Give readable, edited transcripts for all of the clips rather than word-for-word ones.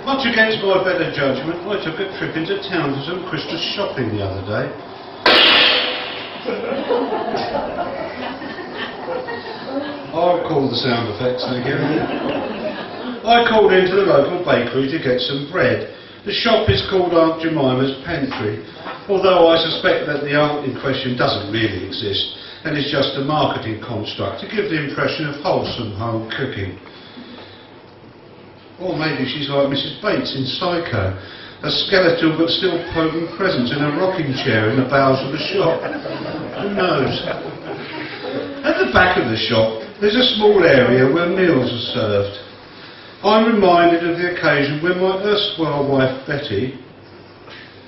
Much against my better judgment, I took a trip into town for some Christmas shopping the other day. I'll call the sound effects again. I called into the local bakery to get some bread. The shop is called Aunt Jemima's Pantry, although I suspect that the aunt in question doesn't really exist and is just a marketing construct to give the impression of wholesome home cooking. Or maybe she's like Mrs. Bates in Psycho, a skeletal but still potent presence in a rocking chair in the bowels of the shop. Who knows? At the back of the shop, there's a small area where meals are served. I'm reminded of the occasion when my erstwhile wife Betty,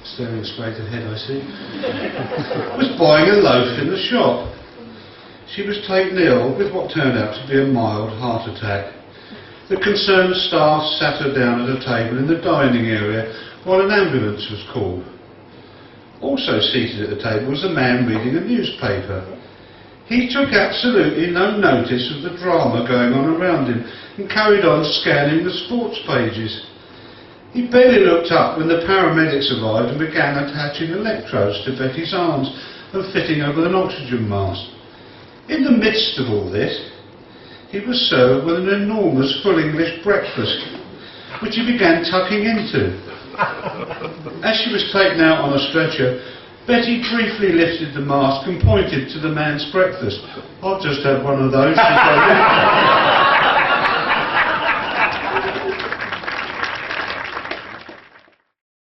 staring straight ahead I see, was buying a loaf in the shop. She was taken ill with what turned out to be a mild heart attack. The concerned staff sat her down at a table in the dining area while an ambulance was called. Also seated at the table was a man reading a newspaper. He took absolutely no notice of the drama going on around him and carried on scanning the sports pages. He barely looked up when the paramedics arrived and began attaching electrodes to Betty's arms and fitting her with an oxygen mask. In the midst of all this, he was served with an enormous full English breakfast, which he began tucking into. As she was taken out on a stretcher, Betty briefly lifted the mask and pointed to the man's breakfast. "I've just had one of those."